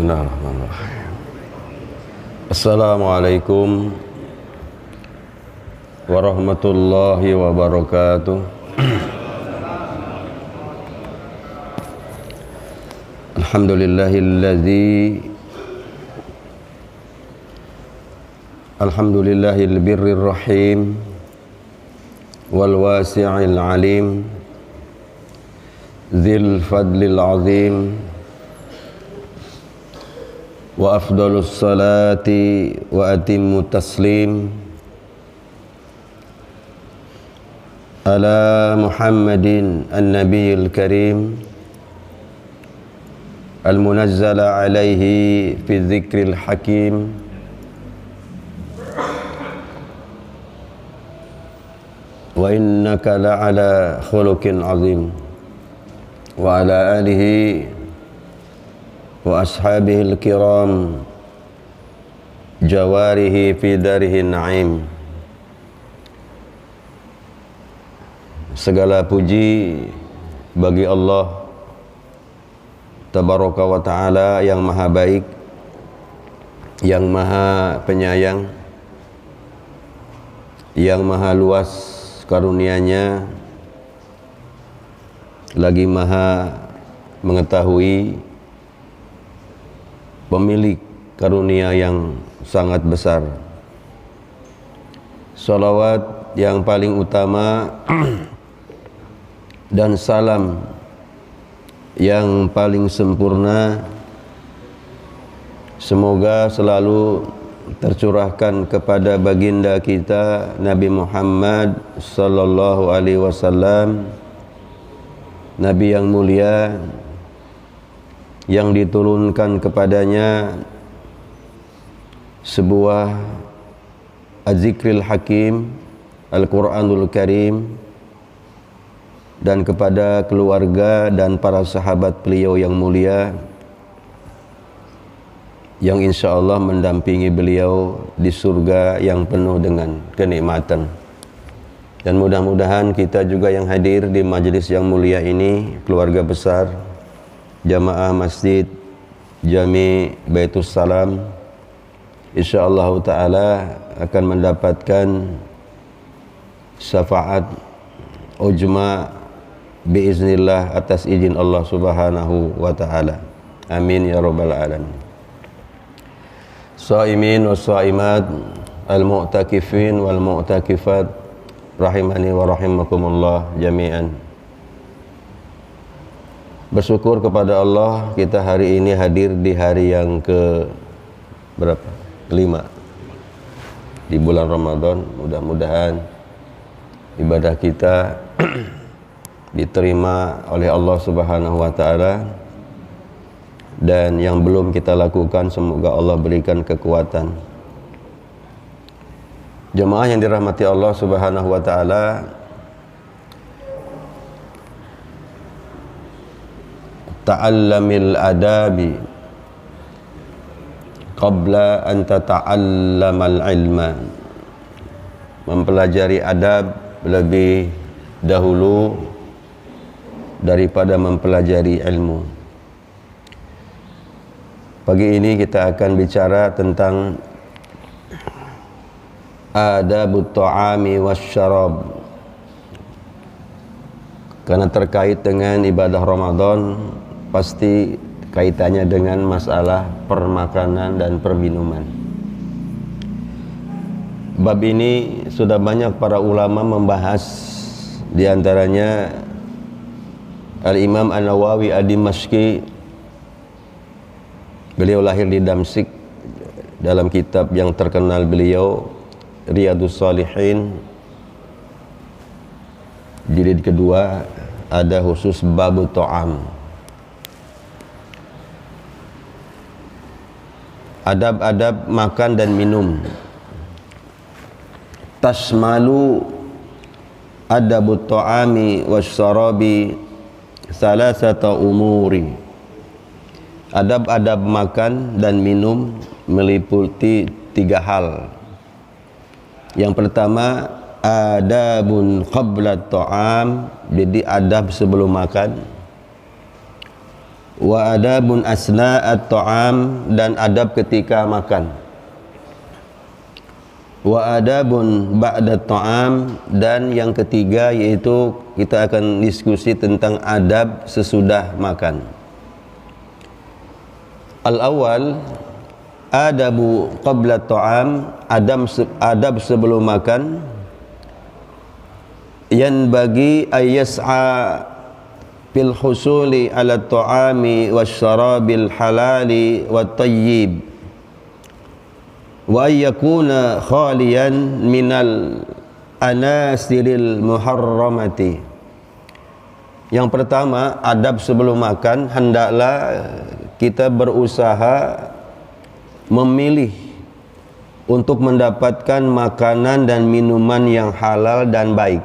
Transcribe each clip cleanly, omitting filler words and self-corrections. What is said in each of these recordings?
Bismillahirrahmanirrahim. Assalamualaikum warahmatullahi wabarakatuh. Alhamdulillahil birrir rahim wal wasi'il alim dzil fadlil azim wa afdalus salati wa atimmu taslim ala Muhammadin an-nabiyil karim al-munazzala alaihi fi dzikril hakim wa innaka la'ala khuluqin azim wa ala alihi wa ashabihil kiram jawarihi fi darihin na'im. Segala puji bagi Allah Tabaraka wa ta'ala yang maha baik, yang maha penyayang, yang maha luas karunia-Nya, lagi maha mengetahui, pemilik karunia yang sangat besar. Salawat yang paling utama dan salam yang paling sempurna semoga selalu tercurahkan kepada baginda kita Nabi Muhammad sallallahu alaihi wasallam, Nabi yang mulia yang diturunkan kepadanya sebuah az-zikril hakim, Al-Quranul Karim, dan kepada keluarga dan para sahabat beliau yang mulia yang insya Allah mendampingi beliau di surga yang penuh dengan kenikmatan. Dan mudah-mudahan kita juga yang hadir di majelis yang mulia ini, keluarga besar Jamaah Masjid Jami Baitus Salam, insyaallah ta'ala akan mendapatkan syafaat ujma biiznillah atas izin Allah subhanahu wa ta'ala. Amin ya rabbal alamin. Shaimin wa shaimat, al-mu'takifin wal mu'takifat, rahimani wa rahimakumullah jami'an. Bersyukur kepada Allah, kita hari ini hadir di hari yang ke berapa? 5 di bulan Ramadan. Mudah-mudahan ibadah kita diterima oleh Allah Subhanahu wa taala, dan yang belum kita lakukan semoga Allah berikan kekuatan. Jemaah yang dirahmati Allah Subhanahu wa taala, ta'allamil adabi qabla an tata'allamal ilma. Mempelajari adab lebih dahulu daripada mempelajari ilmu. Pagi ini kita akan bicara tentang adabut ta'ami wasyarab, karena terkait dengan ibadah Ramadan pasti kaitannya dengan masalah permakanan dan perminuman. Bab ini sudah banyak para ulama membahas, di antaranya Al-Imam An-Nawawi Ad-Dimashqi. Beliau lahir di Damsyik. Dalam kitab yang terkenal beliau Riyadhus Shalihin jilid kedua ada khusus bab ta'am, adab-adab makan dan minum. Tasmalu adabut ta'ami wasyarabi salasata umuri. Adab-adab makan dan minum meliputi 3 hal. Yang pertama, adabun qabla ta'am, jadi adab sebelum makan. wa adabun asna'at ta'am, dan adab ketika makan, wa adabun ba'da ta'am, dan yang ketiga yaitu kita akan diskusi tentang adab sesudah makan. Al-awwal adabu qabla ta'am, adab sebelum makan. Yan bagi ayyas'a fil husuli ala ta'ami wasyarabil halali wat tayyib, wa ayyakuna khaliyan minal anasiril muharramati. Yang pertama, adab sebelum makan, hendaklah kita berusaha memilih untuk mendapatkan makanan dan minuman yang halal dan baik,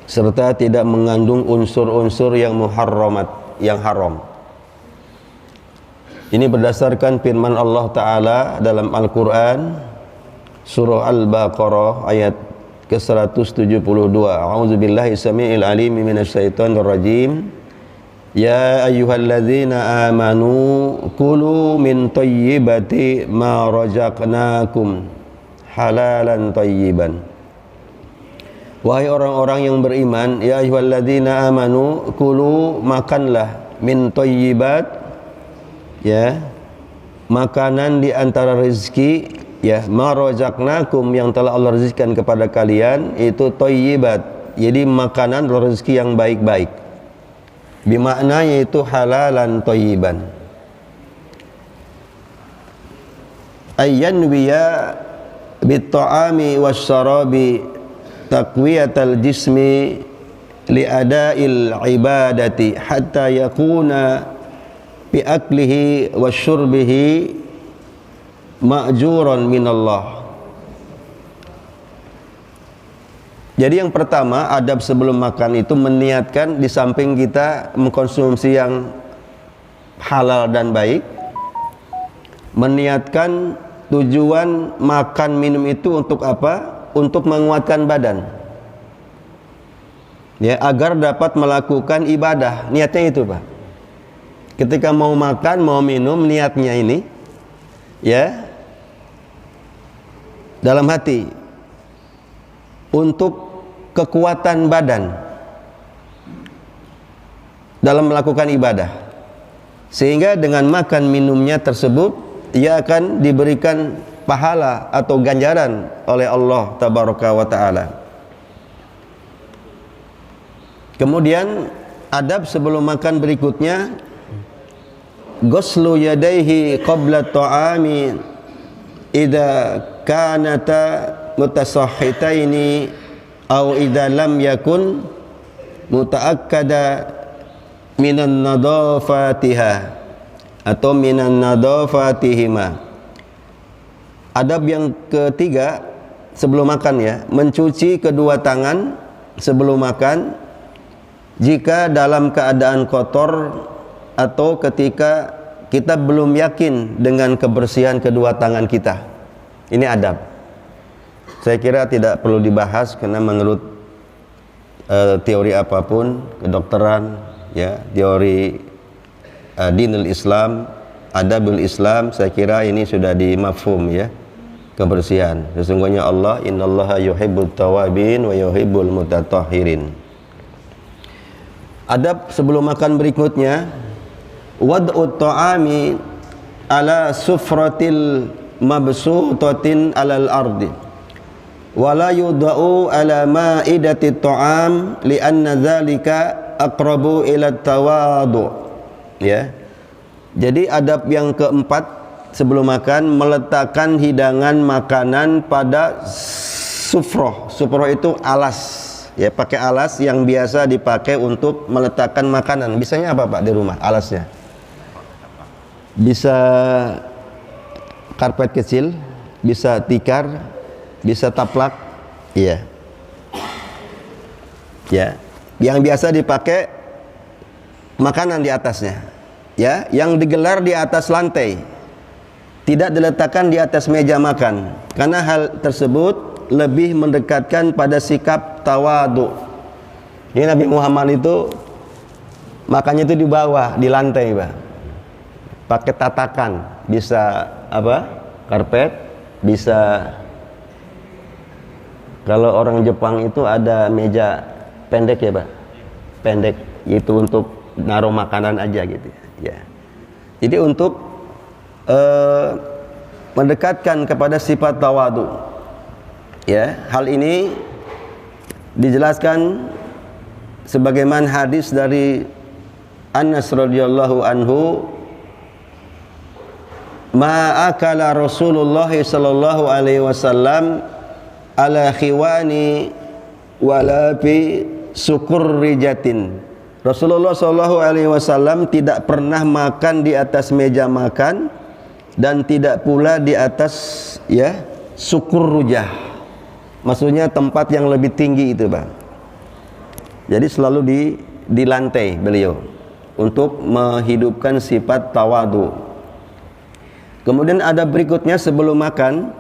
serta tidak mengandung unsur-unsur yang muharramat, yang haram. Ini berdasarkan firman Allah Ta'ala dalam Al-Quran, surah Al-Baqarah ayat ke-172. A'udzubillahi sami'il alimi minasyaitonir rajim. Ya ayyuhalladzina amanu kulu min thayyibati ma razaqnakum halalan thayyiban. Wahai orang-orang yang beriman, ya ayyuhalladzina amanu kulu, makanlah, min thayyibat, ya, makanan di antara rezeki, ya, ma razaqnakum, yang telah Allah rezekikan kepada kalian, itu thayyibat, jadi makanan rezeki yang baik-baik, bimakna yaitu halalan thayyiban. Ayyanwiya bit ta'ami wasyarabi taqwiyatal jismi li ada'il ibadati hatta yakuna bi aklihi wa syurbihi ma'juran minallah. Jadi yang pertama, adab sebelum makan itu meniatkan, di samping kita mengkonsumsi yang halal dan baik, meniatkan tujuan makan minum itu untuk apa? Untuk menguatkan badan, ya, agar dapat melakukan ibadah. Niatnya itu, Pak. Ketika mau makan, mau minum, niatnya ini, ya, dalam hati, untuk kekuatan badan dalam melakukan ibadah, sehingga dengan makan minumnya tersebut ia akan diberikan pahala atau ganjaran oleh Allah Tabaraka wa Ta'ala. Kemudian adab sebelum makan berikutnya, ghuslu yadayhi qabla ta'ami idza kanata mutasahhitaini aw idza lam yakun mutaakkada minan nadafatiha atau minan nadafatihima. Adab yang ketiga sebelum makan, ya, mencuci kedua tangan sebelum makan jika dalam keadaan kotor atau ketika kita belum yakin dengan kebersihan kedua tangan kita. Ini adab. Saya kira tidak perlu dibahas karena menurut teori apapun, kedokteran, ya, teori dinul Islam, adabul Islam, saya kira ini sudah dimafhum, ya, kebersihan. Sesungguhnya Allah, innallaha yuhibbut tawabin wa yuhibbul mutatahhirin. Adab sebelum makan berikutnya, wad'ut ta'ami ala sufratil mabsutatin alal ardi wa la yudau ala ma'idatit ta'am li'anna dzalika aqrabu ila tawadu. Ya. Jadi adab yang keempat sebelum makan, meletakkan hidangan makanan pada sufroh. Sufroh itu alas, ya, pakai alas yang biasa dipakai untuk meletakkan makanan. Biasanya apa, Pak, di rumah alasnya? Bisa karpet kecil, bisa tikar, bisa taplak, iya, ya, yang biasa dipakai makanan di atasnya, ya, yang digelar di atas lantai, tidak diletakkan di atas meja makan, karena hal tersebut lebih mendekatkan pada sikap tawadu. Ini Nabi Muhammad itu makannya itu di bawah, di lantai, Pak. Pakai tatakan, bisa apa? Karpet, bisa. Kalau orang Jepang itu ada meja pendek ya, Pak. Pendek itu untuk naruh makanan aja gitu ya. Jadi untuk mendekatkan kepada sifat tawadu. Ya, hal ini dijelaskan sebagaimana hadis dari Anas radhiyallahu anhu, ma akala Rasulullah sallallahu alaihi wasallam ala khiwani wala fi sukurrijatin. Rasulullah sallallahu alaihi wasallam tidak pernah makan di atas meja makan dan tidak pula di atas ya sukurrujah. Maksudnya tempat yang lebih tinggi itu, Bang. Jadi selalu di lantai beliau untuk menghidupkan sifat tawadu. Kemudian ada berikutnya sebelum makan,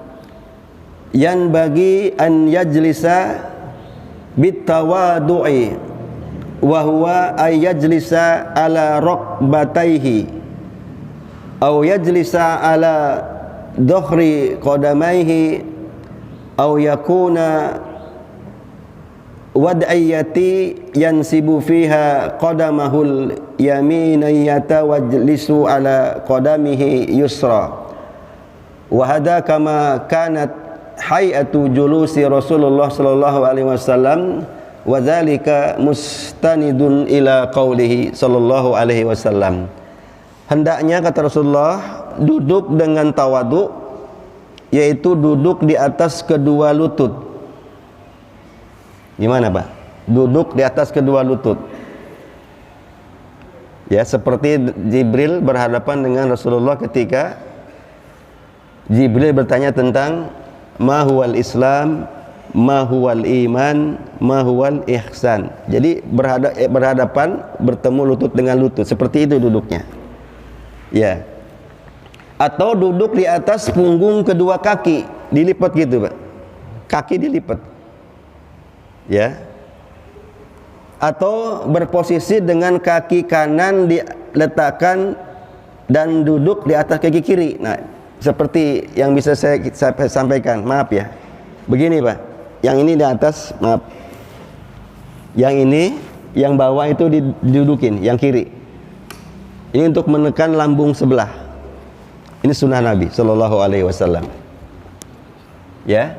yan bagi an yajlisa bitawadu'i wa huwa ay yajlisa ala rukbatayhi aw yajlisa ala dhuhri qadamayhi aw yakuna wad'iyati yansibu fiha qadamahul yaminiyata wajlisu ala qadamihi yusra wa hadha kama kanat hay'atu julusi Rasulullah sallallahu alaihi wasallam wa dzalika mustanidun ila qaulihi sallallahu alaihi wasallam. Hendaknya kata Rasulullah duduk dengan tawadu, yaitu duduk di atas kedua lutut. Gimana, Pak? Duduk di atas kedua lutut. Ya, seperti Jibril berhadapan dengan Rasulullah ketika Jibril bertanya tentang ma huwal Islam, ma huwal iman, ma huwal ihsan. Jadi berhadapan, bertemu lutut dengan lutut. Seperti itu duduknya. Ya. Atau duduk di atas punggung kedua kaki, dilipat gitu, Pak. Kaki dilipat. Ya. Atau berposisi dengan kaki kanan diletakkan dan duduk di atas kaki kiri. Nah, seperti yang bisa saya sampaikan. Maaf ya. Begini, Pak. Yang ini di atas, maaf. Yang ini, yang bawah itu didudukin, yang kiri. Ini untuk menekan lambung sebelah. Ini sunnah Nabi sallallahu alaihi wasallam. Ya.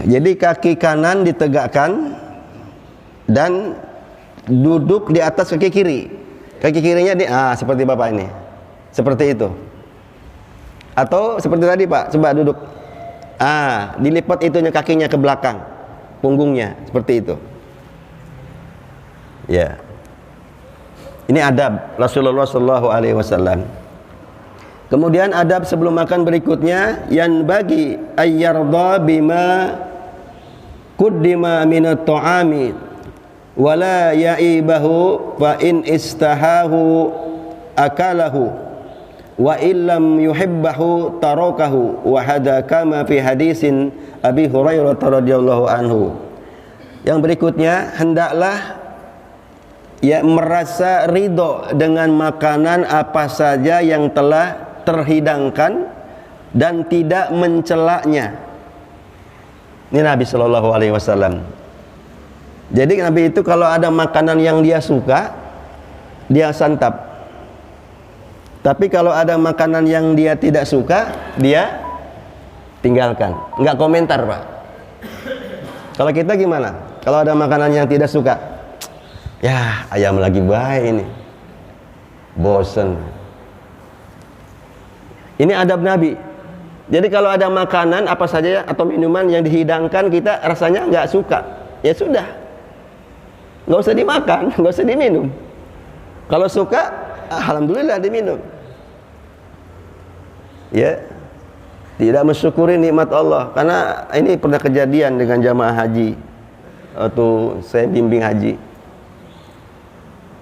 Jadi kaki kanan ditegakkan dan duduk di atas kaki kiri. Kaki kirinya seperti Bapak ini. Seperti itu. Atau seperti tadi, Pak, coba duduk. Dilipat itunya kakinya ke belakang, punggungnya, seperti itu. Ya. Ini adab Rasulullah sallallahu alaihi wasallam. Kemudian adab sebelum makan berikutnya, yang bagi ayyarda bima quddima minat ta'ami wala ya'ibahu fa in istahahu akalahu wa illam yuhibbahu tarakahu wa hada kama fi hadisin Abi Hurairah radhiyallahu anhu. Yang berikutnya, hendaklah ya merasa ridho dengan makanan apa saja yang telah terhidangkan dan tidak mencelaknya. Ini Nabi sallallahu alaihi wasallam. Jadi Nabi itu kalau ada makanan yang dia suka, dia santap. Tapi kalau ada makanan yang dia tidak suka, dia tinggalkan. Enggak komentar, Pak. Kalau kita gimana? Kalau ada makanan yang tidak suka, ya ayam lagi baik ini, bosen. Ini adab Nabi. Jadi kalau ada makanan apa saja atau minuman yang dihidangkan kita rasanya nggak suka, ya sudah, nggak usah dimakan, nggak usah diminum. Kalau suka, alhamdulillah diminum. Ya, tidak mensyukuri nikmat Allah. Karena ini pernah kejadian dengan jamaah haji waktu saya bimbing haji.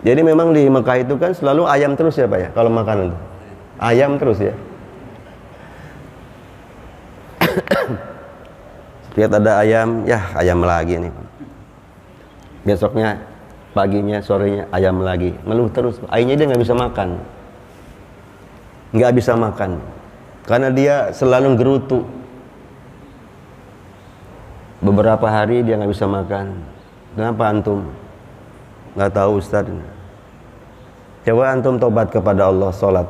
Jadi memang di Mekah itu kan selalu ayam terus ya, Pak ya, kalau makanan itu. Ayam terus ya. Lihat ada ayam, ya ayam lagi nih. Besoknya paginya, sorenya ayam lagi, ngeluh terus. Akhirnya dia nggak bisa makan, karena dia selalu gerutu. Beberapa hari dia nggak bisa makan. Kenapa antum? Nggak tahu Ustaz. Coba antum tobat kepada Allah, sholat.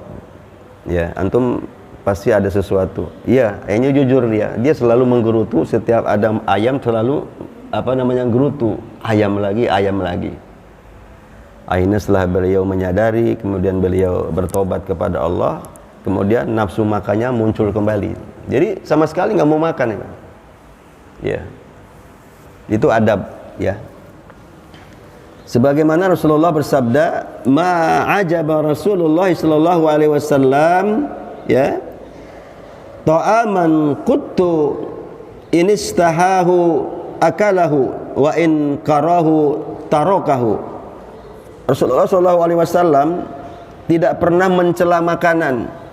Ya, antum pasti ada sesuatu. Iya, akhirnya jujur dia selalu menggerutu. Setiap ada ayam selalu gerutu, ayam lagi. Akhirnya setelah beliau menyadari, kemudian beliau bertobat kepada Allah, kemudian nafsu makannya muncul kembali. Jadi sama sekali nggak mau makan ya. Ya, itu adab ya. Sebagaimana Rasulullah bersabda, ma'ajaba Rasulullah sallallahu alaihi wasallam ya, ta'aman quttu inistahahu akalahu wa in karahu tarakahu. Rasulullah sallallahu alaihi wasallam tidak pernah mencela makanan.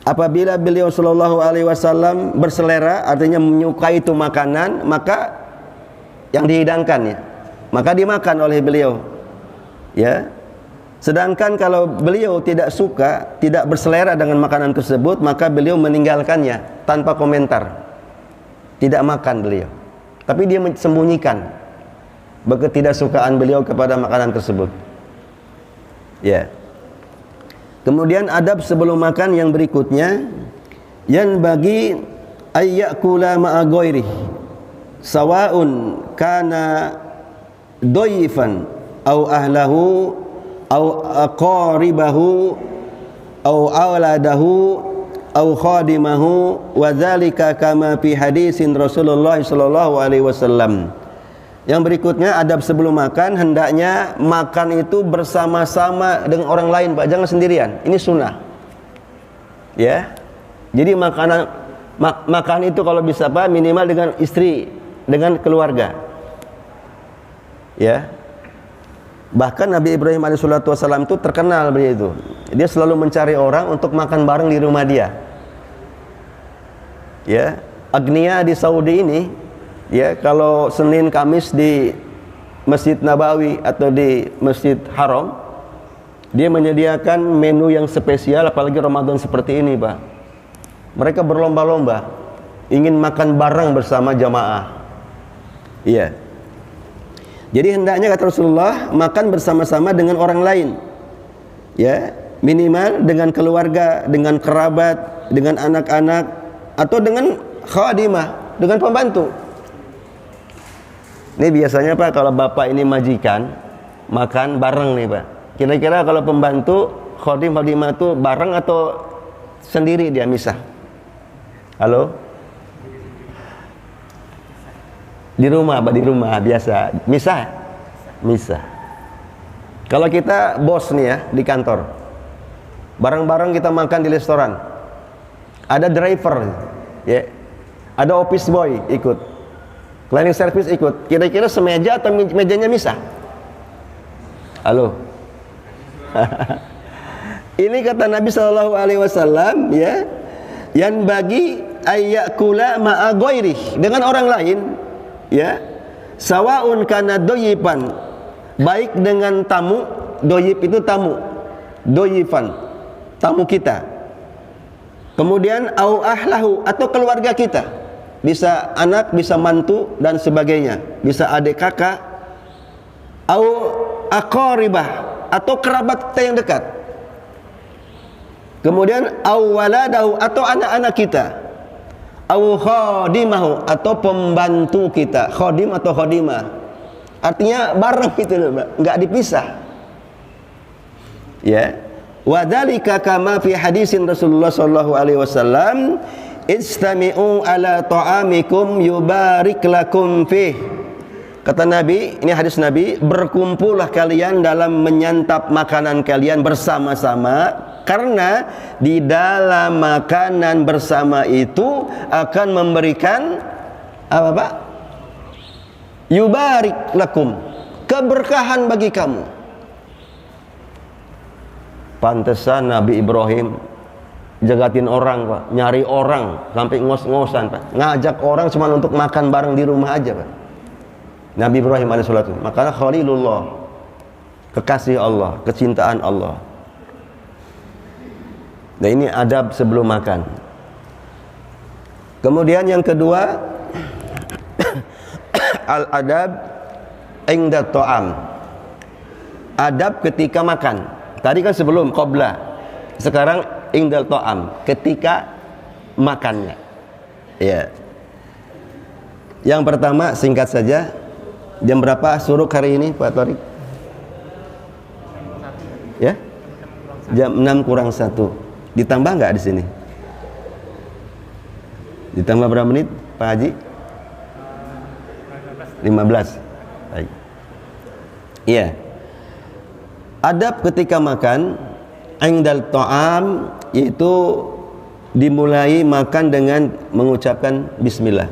Apabila beliau sallallahu alaihi wasallam berselera, artinya menyukai itu makanan, maka yang dihidangkannya, maka dimakan oleh beliau. Ya. Sedangkan kalau beliau tidak suka, tidak berselera dengan makanan tersebut, maka beliau meninggalkannya tanpa komentar. Tidak makan beliau. Tapi dia sembunyikan ketidaksukaan beliau kepada makanan tersebut. Ya. Kemudian adab sebelum makan yang berikutnya, yang bagi ayyakula ma'a ghairi sawaun kana doyifan au ahlahu au aqaribahu au awladahu au khadimahu wa dzalika kama fi hadisin Rasulullah sallallahu alaihi wasallam. Yang berikutnya adab sebelum makan, hendaknya makan itu bersama-sama dengan orang lain, Pak, jangan sendirian. Ini sunnah. Ya. Jadi makan itu kalau bisa Pak minimal dengan istri, dengan keluarga. Ya. Bahkan Nabi Ibrahim alaihissalam itu terkenal beliau itu. Dia selalu mencari orang untuk makan bareng di rumah dia. Ya, agnia di Saudi ini, ya, kalau Senin Kamis di Masjid Nabawi atau di Masjid Haram, dia menyediakan menu yang spesial, apalagi Ramadan seperti ini, Pak. Mereka berlomba-lomba ingin makan bareng bersama jamaah. Iya. Jadi hendaknya kata Rasulullah makan bersama-sama dengan orang lain. Ya, minimal dengan keluarga, dengan kerabat, dengan anak-anak, atau dengan khadimah, dengan pembantu. Ini biasanya Pak kalau bapak ini majikan makan bareng nih Pak. Kira-kira kalau pembantu khadimah itu bareng atau sendiri dia misah? Halo? Di rumah, Pak, di rumah biasa. Misah? Misah. Kalau kita bos nih ya di kantor, bareng-bareng kita makan di restoran. Ada driver, ya. Ada office boy ikut. Cleaning service ikut. Kira-kira semeja atau mejanya misah? Halo. Ini kata Nabi sallallahu alaihi wasallam, ya. Yang bagi ayyakula ma'a ghairihi, dengan orang lain, ya. Sawaun kana doyipan, baik dengan tamu. Doyib itu tamu. Doyifan, tamu kita. Kemudian au ahlahu, atau keluarga kita. Bisa anak, bisa mantu dan sebagainya. Bisa adik kakak. Au aqaribah, atau kerabat kita yang dekat. Kemudian au waladahu, atau anak-anak kita. Au khadimahu, atau pembantu kita. Khadim atau khadimah, artinya bareng gitu loh, Mbak, enggak dipisah. Ya. Wa dzalika kama fi hadisin Rasulullah sallallahu alaihi wasallam, istami'u ala ta'amikum yubarik lakum fih. Kata Nabi, ini hadis Nabi, berkumpullah kalian dalam menyantap makanan kalian bersama-sama, karena di dalam makanan bersama itu akan memberikan apa Pak? Yubarik lakum, keberkahan bagi kamu. Pantesan Nabi Ibrahim jagatin orang Pak, nyari orang sampai ngos-ngosan Pak, ngajak orang cuma untuk makan bareng di rumah aja Pak. Nabi Ibrahim alaihissalam, makanya Khalilullah, kekasih Allah, kecintaan Allah. Nah, ini adab sebelum makan. Kemudian yang kedua, al-adab inda ta'am. Adab ketika makan. Tadi kan sebelum, qabla. Sekarang inda ta'am, ketika makannya. Ya. Yang pertama, singkat saja. Jam berapa suruk hari ini, Pak Torik? Ya? Jam 6 kurang 1. Ditambah nggak di sini? Ditambah berapa menit, Pak Haji? 15. Baik. Iya. Adab ketika makan indal ta'am, yaitu dimulai makan dengan mengucapkan bismillah.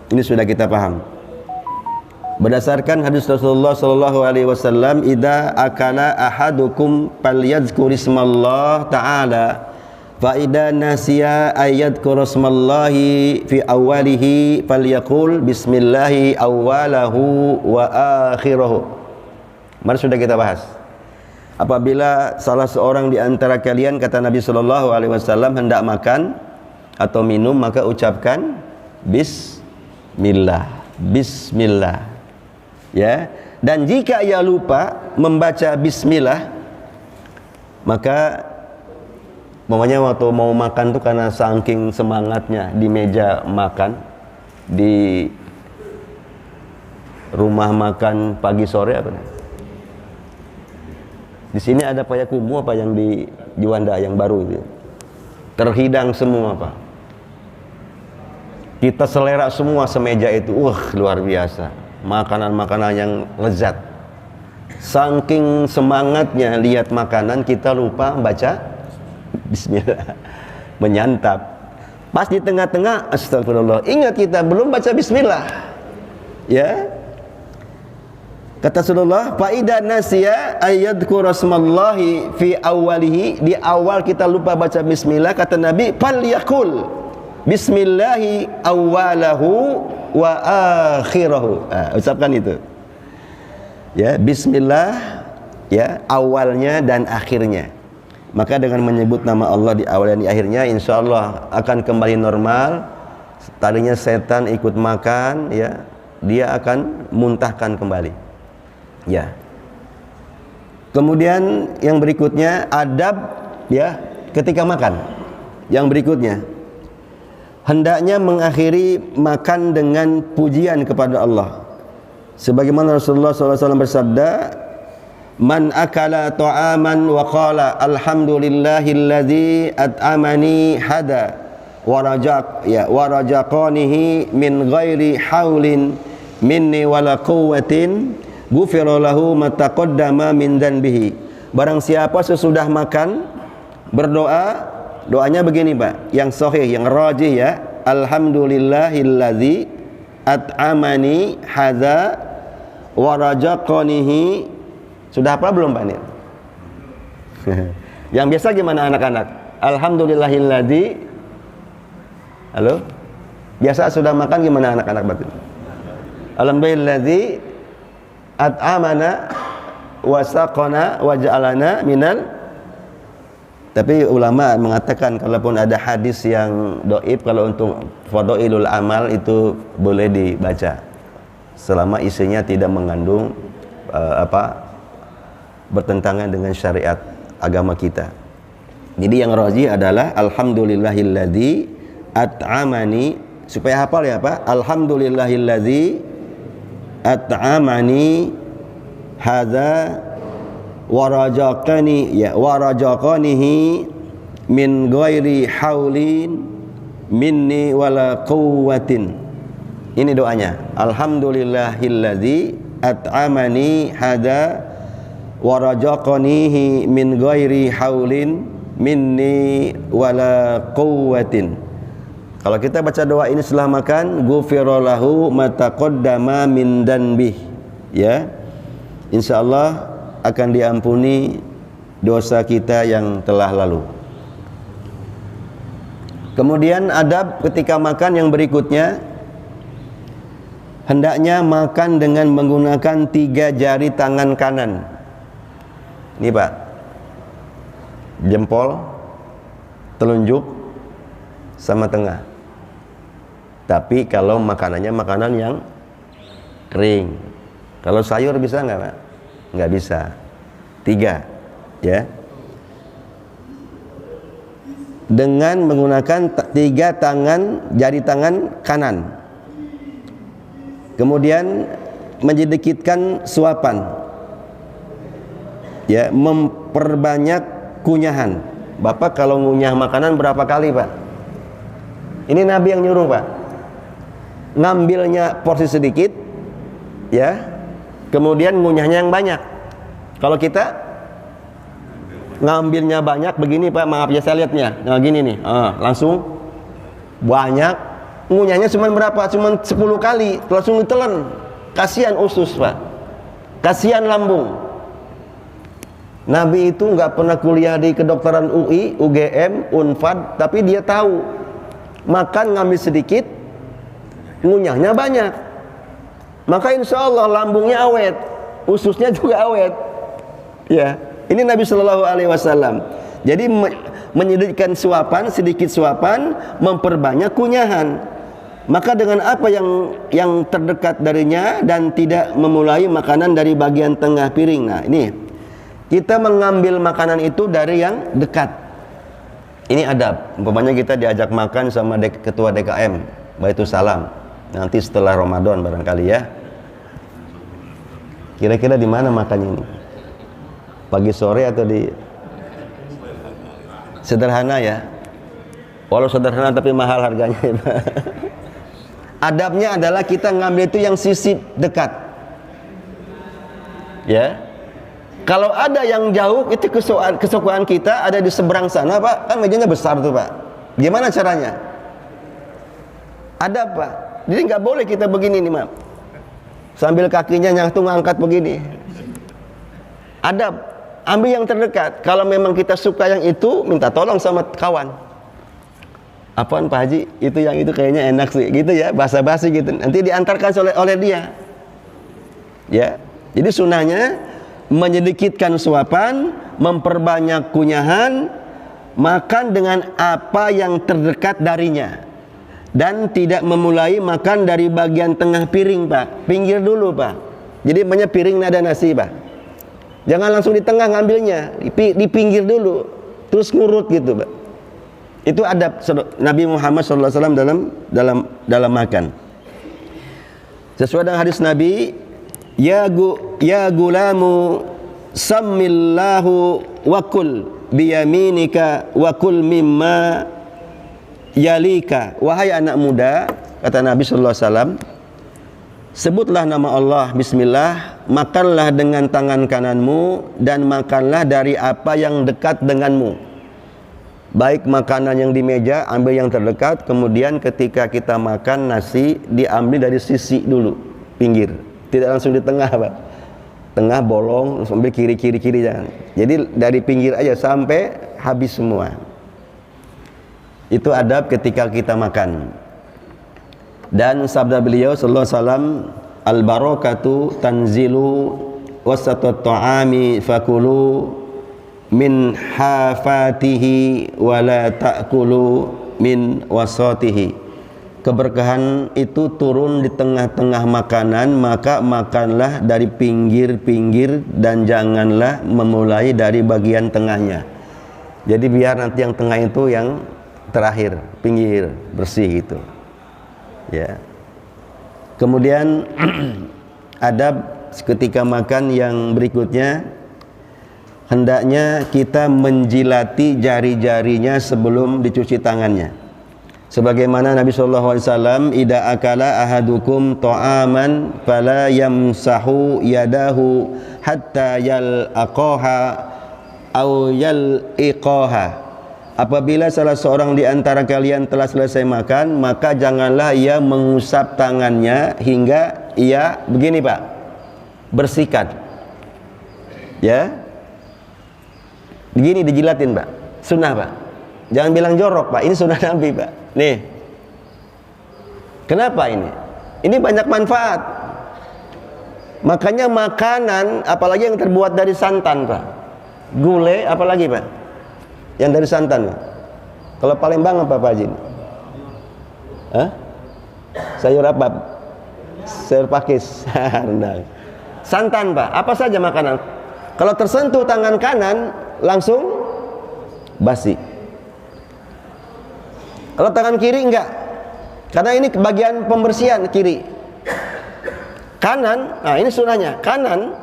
Ini sudah kita paham. Berdasarkan hadis Rasulullah sallallahu alaihi wasallam, "Idza akala ahadukum falyadhkur ismallah ta'ala, fa idza nasiya ayyadhkur ismallahi fi awwalihi falyaqul bismillahi awwalahu wa akhirahu." Mari sudah kita bahas. Apabila salah seorang di antara kalian, kata Nabi sallallahu alaihi wasallam, hendak makan atau minum, maka ucapkan bismillah. Bismillah. Ya, dan jika ia lupa membaca bismillah, maka mamanya waktu mau makan tuh karena saking semangatnya di meja makan di rumah makan pagi sore apa nih? Di sini ada Payakumbuh apa yang di Juanda yang baru itu. Terhidang semua, Pak. Kita selera semua semeja itu. Luar biasa. Makanan-makanan yang lezat. Saking semangatnya lihat makanan, kita lupa baca bismillah. Menyantap. Pas di tengah-tengah, astagfirullah. Ingat kita belum baca bismillah. Ya. Kata Rasulullah, fa idza nasiya ayyadhkura ismallahi fi awwalihi, di awal kita lupa baca bismillah, kata Nabi, falyaqul bismillahi awwalahu wa akhirahu. Ucapkan itu. Ya, bismillah ya, awalnya dan akhirnya. Maka dengan menyebut nama Allah di awal dan di akhirnya, insyaallah akan kembali normal. Tadinya setan ikut makan, ya, dia akan muntahkan kembali. Ya. Kemudian yang berikutnya adab ya ketika makan. Yang berikutnya, hendaknya mengakhiri makan dengan pujian kepada Allah. Sebagaimana Rasulullah SAW bersabda, "Man akala ta'aman wa qala alhamdulillahilladzi at'amani hada wa rajaqanihi min ghairi haulin minni wala quwwatin ghufira lahu ma taqaddama min dzanbihi." Barang siapa sesudah makan berdoa, doanya begini, Pak, yang sahih, yang rajih ya, alhamdulillahilladzi at'amani hadza wa rajaqanihi. Sudah apa belum, Pak Nir? Yang biasa gimana anak-anak? Alhamdulillahilladzi. Halo? Biasa sudah makan gimana anak-anak batin? Alhamdulillahilladzi at'amana wa saqana wa ja'alana minal. Tapi ulama mengatakan kalaupun ada hadis yang dhaif, kalau untuk fadhailul amal itu boleh dibaca selama isinya tidak mengandung bertentangan dengan syariat agama kita. Jadi yang rajih adalah alhamdulillahilladzi at'amani, supaya hafal ya Pak, alhamdulillahilladzi at'amani hadza wa rajaqanihi min ghairi haulin minni wala quwwatin. Ini doanya, alhamdulillahilladzi at'amani hadza wa rajaqanihi min ghairi haulin minni wala quwwatin. Kalau kita baca doa ini setelah makan, ghufira lahu ma taqaddama min danbih, ya, insyaallah akan diampuni dosa kita yang telah lalu. Kemudian adab ketika makan yang berikutnya, hendaknya makan dengan menggunakan 3 jari tangan kanan. Ini Pak, jempol, telunjuk, sama tengah. Tapi kalau makanannya makanan yang kering. Kalau sayur bisa nggak Pak? Nggak bisa. 3, ya. Dengan menggunakan 3 tangan, jari tangan kanan. Kemudian menyedikitkan suapan, ya, memperbanyak kunyahan. Bapak kalau ngunyah makanan berapa kali Pak? Ini Nabi yang nyuruh Pak. Ngambilnya porsi sedikit, ya, kemudian ngunyahnya yang banyak. Kalau kita ngambilnya banyak begini Pak, maaf ya saya lihatnya, nah gini nih, langsung banyak, ngunyahnya cuma berapa? Cuma 10 kali, langsung ditelan. Kasihan usus Pak, kasihan lambung. Nabi itu nggak pernah kuliah di kedokteran UI, UGM, Unpad, tapi dia tahu makan ngambil sedikit, ngunyahnya banyak. Maka insya Allah lambungnya awet, ususnya juga awet. Ya, ini Nabi Shallallahu Alaihi Wasallam. Jadi menyedikitkan suapan, sedikit suapan, memperbanyak kunyahan. Maka dengan apa yang terdekat darinya dan tidak memulai makanan dari bagian tengah piring. Nah ini kita mengambil makanan itu dari yang dekat. Ini adab. Umpamanya kita diajak makan sama ketua DKM Baitussalam nanti setelah Ramadan barangkali ya. Kira-kira di mana makannya ini? Pagi sore atau di sederhana ya? Walau sederhana tapi mahal harganya. Adabnya adalah kita ngambil itu yang sisi dekat. Ya. Kalau ada yang jauh itu kesukaan kita ada di seberang sana Pak, kan mejanya besar tuh Pak. Gimana caranya? Adab Pak. Jadi nggak boleh kita begini nih Mak. Sambil kakinya nyatu ngangkat begini. Adab. Ambil yang terdekat. Kalau memang kita suka yang itu, minta tolong sama kawan. Apaan Pak Haji? Itu yang itu kayaknya enak sih, gitu ya, basa-basi gitu. Nanti diantarkan oleh dia. Ya. Jadi sunahnya menyedikitkan suapan, memperbanyak kunyahan, makan dengan apa yang terdekat darinya. Dan tidak memulai makan dari bagian tengah piring Pak. Pinggir dulu Pak. Jadi banyak piring ada nasi Pak. Jangan langsung di tengah ngambilnya, di pinggir dulu, terus ngurut gitu Pak. Itu adab Nabi Muhammad SAW dalam makan. Sesuai dengan hadis Nabi, ya gulamu sammillahu wa kul biyaminika wa kul mimma yalika. Wahai anak muda, kata Nabi SAW, sebutlah nama Allah, bismillah, makanlah dengan tangan kananmu dan makanlah dari apa yang dekat denganmu. Baik makanan yang di meja, ambil yang terdekat, kemudian ketika kita makan nasi, diambil dari sisi dulu, pinggir. Tidak langsung di tengah Pak. Tengah bolong, langsung ambil kiri jangan. Jadi dari pinggir aja sampai habis semua. Itu adab ketika kita makan. Dan sabda beliau sallallahu alaihi wasallam, al-barakatu tanzilu wasatut ta'ami fakulu min hafatihi wala ta'kulu min wasatihi. Keberkahan itu turun di tengah-tengah makanan, maka makanlah dari pinggir-pinggir dan janganlah memulai dari bagian tengahnya. Jadi biar nanti yang tengah itu yang terakhir, pinggir, bersih gitu. Ya. Kemudian adab ketika makan yang berikutnya, hendaknya kita menjilati jari-jarinya sebelum dicuci tangannya. Sebagaimana Nabi SAW, idza akala ahadukum ta'aman fala yamsahu yadahu hatta yalqaha aw yalqaha. Apabila salah seorang di antara kalian telah selesai makan, maka janganlah ia mengusap tangannya hingga ia begini Pak, bersihkan. Ya. Begini dijilatin Pak, sunnah Pak. Jangan bilang jorok Pak, ini sunnah Nabi Pak. Nih, kenapa ini? Ini banyak manfaat. Makanya makanan, apalagi yang terbuat dari santan Pak, gulai, apa lagi Pak? Yang dari santan Pak? Kalau Palembang apa Pak Haji? Hah? Sayur apa? Sayur pakis. Rendang. Santan Pak, apa saja makanan. Kalau tersentuh tangan kanan langsung basi. Kalau tangan kiri enggak. Karena ini bagian pembersihan kiri. Kanan, nah ini sunahnya. Kanan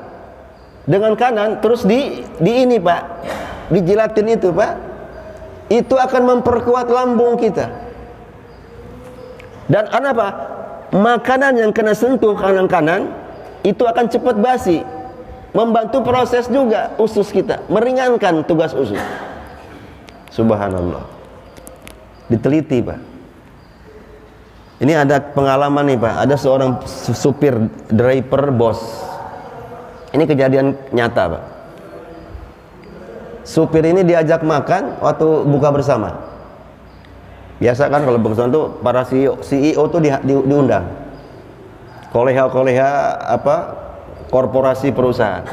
dengan kanan terus di ini Pak. Dijilatin itu Pak. Itu akan memperkuat lambung kita. Dan kenapa? Makanan yang kena sentuh kanan-kanan itu akan cepat basi. Membantu proses juga usus kita, meringankan tugas usus. Subhanallah. Diteliti Pak. Ini ada pengalaman nih Pak. Ada seorang supir driver bos. Ini kejadian nyata Pak. Supir ini diajak makan waktu buka bersama. Biasa kan kalau buka bersama tuh para CEO tuh diundang. Koleha-koleha apa korporasi perusahaan.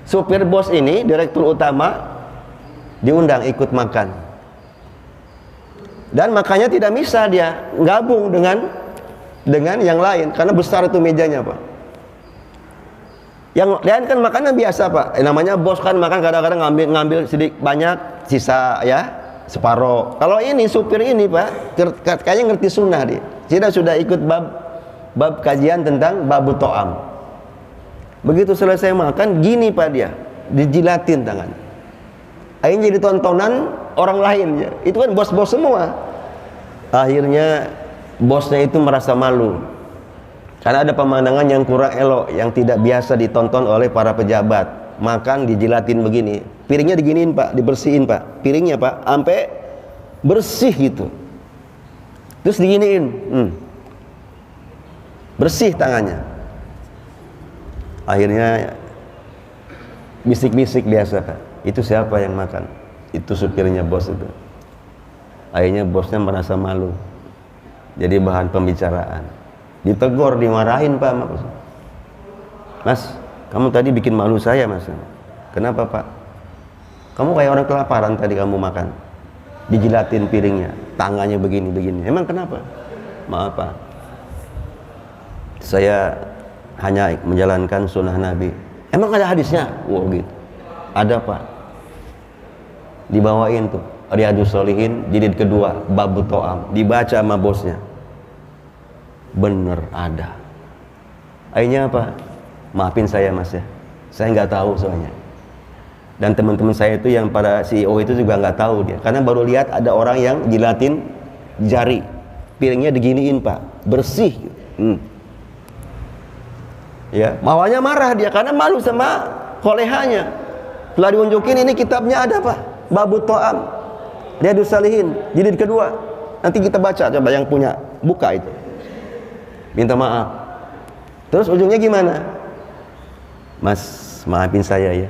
Supir bos ini, direktur utama, diundang ikut makan. Dan makanya tidak bisa dia gabung dengan yang lain karena besar itu mejanya Pak. Yang lain kan makanan biasa Pak. Namanya bos kan makan kadang-kadang ngambil sedikit banyak, sisa ya separoh. Kalau ini supir ini Pak, kayaknya ngerti sunnah dia. Sudah ikut bab kajian tentang babu to'am. Begitu selesai makan, gini Pak dia, dijilatin tangan. Akhirnya jadi tontonan orang lain ya. Itu kan bos-bos semua. Akhirnya bosnya itu merasa malu. Karena ada pemandangan yang kurang elok, yang tidak biasa ditonton oleh para pejabat. Makan dijilatin begini. Piringnya diginiin Pak, dibersihin Pak. Piringnya Pak, sampai bersih gitu. Terus diginiin. Bersih tangannya. Akhirnya bisik-bisik biasa Pak. Itu siapa yang makan? Itu supirnya bos itu. Akhirnya bosnya merasa malu. Jadi bahan pembicaraan. Ditegur, dimarahin Pak. Mas, kamu tadi bikin malu saya Mas. Kenapa Pak? Kamu kayak orang kelaparan tadi kamu makan. Dijilatin piringnya, tangannya begini-begini. Emang kenapa? Maaf Pak. Saya hanya menjalankan sunnah Nabi. Emang ada hadisnya? Wow gitu. Ada Pak. Dibawain tuh Riyadhus Shalihin jilid kedua bab to'am, dibaca sama bosnya. Bener ada. Akhirnya apa? Maafin saya Mas ya. Saya nggak tahu soalnya. Dan teman-teman saya itu yang para CEO itu juga nggak tahu dia. Karena baru lihat ada orang yang jilatin jari. Piringnya diginiin Pak. Bersih. Ya, mawanya marah dia karena malu sama kolehanya. Setelah diunjukin ini kitabnya ada Pak. Babu To'am Riyadhus Shalihin jilid kedua. Nanti kita baca, coba yang punya buka itu. Minta maaf. Terus ujungnya gimana? Mas, maafin saya ya.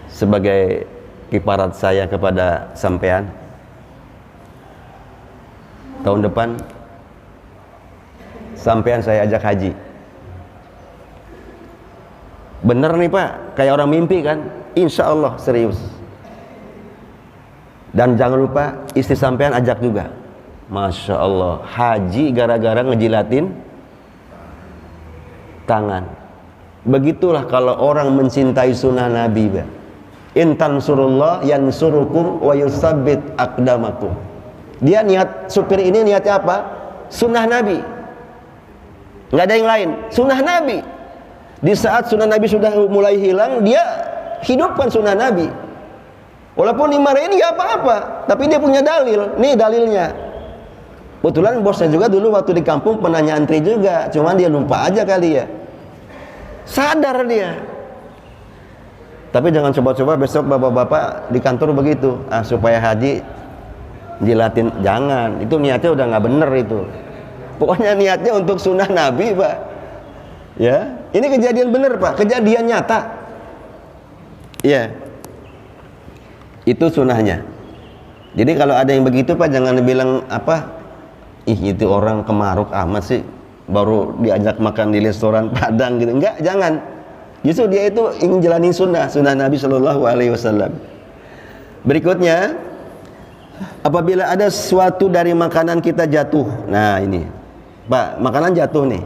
Sebagai kiparat saya kepada sampean, tahun depan sampean saya ajak haji. Bener nih Pak, kayak orang mimpi kan? Insya Allah serius. Dan jangan lupa istri sampean ajak juga. Masya Allah, haji gara-gara ngejilatin tangan. Begitulah kalau orang mencintai sunnah Nabi Pak. In tansurullah yansurukum wa yusabbit aqdamakum. Dia niat, supir ini niatnya apa? Sunnah Nabi. Nggak ada yang lain, sunnah Nabi. Di saat sunnah Nabi sudah mulai hilang, dia hidupkan sunnah Nabi. Walaupun dimarahin nggak apa-apa, tapi dia punya dalil. Nih dalilnya. Kebetulan bosnya juga dulu waktu di kampung pernah nyantri juga, cuman dia lupa aja kali ya. Sadar dia. Tapi jangan coba-coba besok bapak-bapak di kantor begitu, supaya haji jilatin, jangan. Itu niatnya udah nggak bener itu. Pokoknya niatnya untuk sunnah Nabi Pak. Ya, ini kejadian bener Pak, kejadian nyata. Ya, itu sunnahnya. Jadi kalau ada yang begitu Pak, jangan bilang apa, ih itu orang kemaruk amat sih, baru diajak makan di restoran Padang gitu. Enggak, jangan. Justru dia itu ingin jalani sunnah Nabi Shallallahu Alaihi Wasallam. Berikutnya, apabila ada sesuatu dari makanan kita jatuh, nah ini, Pak, makanan jatuh nih.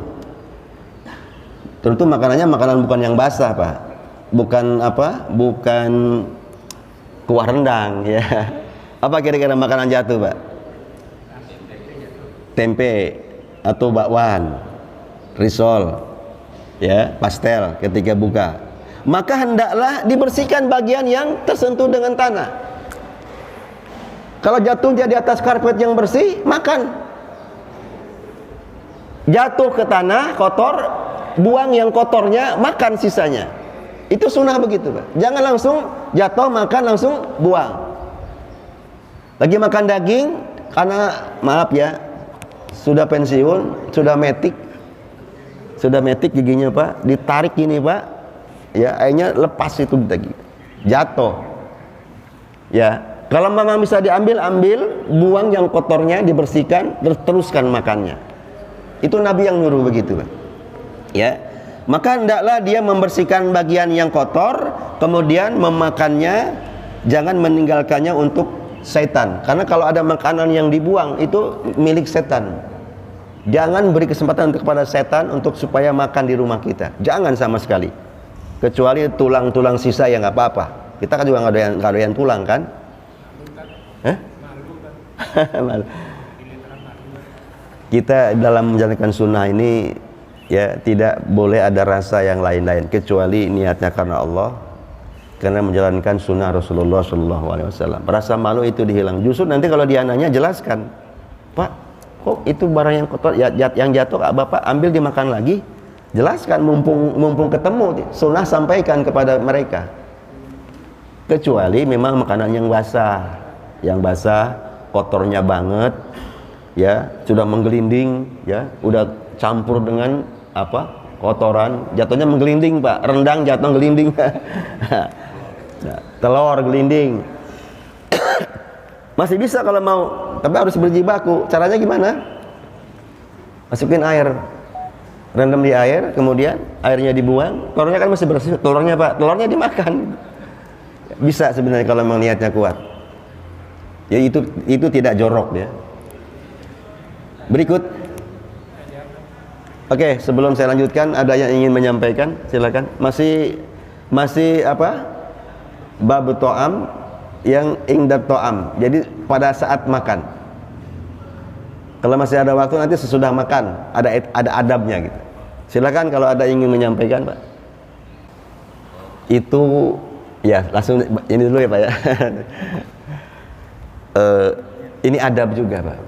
Tentu makanannya makanan bukan yang basah, Pak. Bukan apa? Bukan kuah rendang, ya. Apa kira-kira makanan jatuh, Pak? Tempe atau bakwan, risol, ya, pastel ketika buka. Maka hendaklah dibersihkan bagian yang tersentuh dengan tanah. Kalau jatuhnya di atas karpet yang bersih, makan. Jatuh ke tanah kotor, buang yang kotornya, makan sisanya. Itu sunnah begitu, Pak. Jangan langsung jatuh makan langsung buang. Lagi makan daging, karena maaf ya, sudah pensiun, sudah metik giginya, Pak, ditarik gini, Pak, ya, akhirnya lepas itu daging, jatuh. Ya, kalau memang bisa diambil, ambil, buang yang kotornya, dibersihkan, teruskan makannya. Itu Nabi yang nyuruh begitu, Pak. Ya, maka hendaklah dia membersihkan bagian yang kotor, kemudian memakannya, jangan meninggalkannya untuk setan. Karena kalau ada makanan yang dibuang itu milik setan. Jangan beri kesempatan kepada setan untuk supaya makan di rumah kita. Jangan sama sekali. Kecuali tulang-tulang sisa ya nggak apa-apa. Kita kan juga nggak ada yang tulang kan? Kita dalam menjalankan sunnah ini ya tidak boleh ada rasa yang lain-lain kecuali niatnya karena Allah, karena menjalankan sunnah Rasulullah SAW. Rasa malu itu dihilang. Justru nanti kalau dia nanya, jelaskan, Pak, kok itu barang yang kotor yang jatuh Bapak ambil dimakan lagi? Jelaskan, mumpung ketemu, sunnah sampaikan kepada mereka. Kecuali memang makanan yang basah, kotornya banget, ya, sudah menggelinding, ya, udah campur dengan apa? Kotoran, jatuhnya menggelinding, Pak. Rendang jatuh gelinding. Nah, telur gelinding. Masih bisa kalau mau, tapi harus berjibaku. Caranya gimana? Masukin air, rendam di air, kemudian airnya dibuang, telurnya kan masih bersih. Telurnya, Pak, telurnya dimakan. Bisa sebenarnya kalau memang niatnya kuat. Ya itu tidak jorok ya. Berikut. Oke, sebelum saya lanjutkan, ada yang ingin menyampaikan, silakan. Masih apa? Bab to'am yang ingdat to'am. Jadi pada saat makan. Kalau masih ada waktu nanti sesudah makan, ada adabnya gitu. Silakan kalau ada yang ingin menyampaikan, Pak. Itu ya langsung ini dulu ya, Pak ya. Ini adab juga, Pak.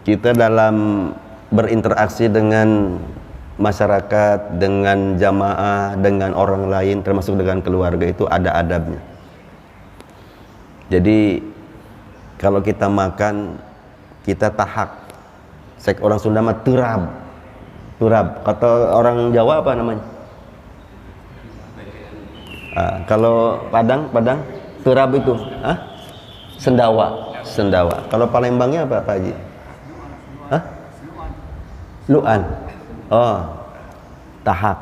Kita dalam berinteraksi dengan masyarakat, dengan jamaah, dengan orang lain, termasuk dengan keluarga, itu ada adabnya. Jadi kalau kita makan, kita tahak. Orang Sunda mah turab. Kata orang Jawa apa namanya? Kalau Padang turab itu, sendawa. Kalau Palembangnya apa, Pak Haji? Lu'an. Oh, tahak.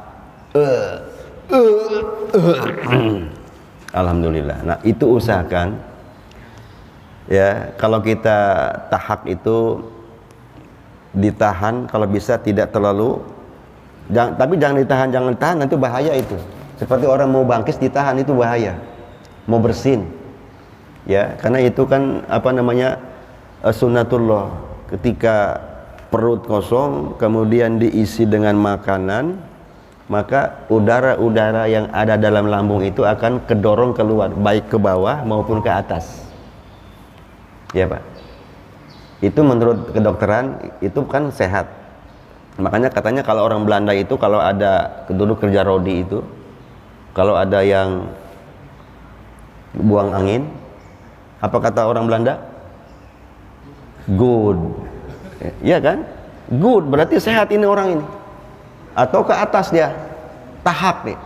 Alhamdulillah. Nah, itu usahakan ya, kalau kita tahak itu ditahan, kalau bisa tidak terlalu, tapi jangan ditahan, nanti bahaya itu. Seperti orang mau bangkis ditahan, itu bahaya. Mau bersin. Ya, karena itu kan apa namanya? Sunnatullah. Ketika perut kosong kemudian diisi dengan makanan, maka udara-udara yang ada dalam lambung itu akan kedorong keluar, baik ke bawah maupun ke atas. Ya, Pak. Itu menurut kedokteran itu kan sehat. Makanya katanya kalau orang Belanda itu kalau ada dulu kerja rodi itu, kalau ada yang buang angin, apa kata orang Belanda? Good. Iya kan? Good, berarti sehat ini orang ini. Atau ke atas dia tahak nih.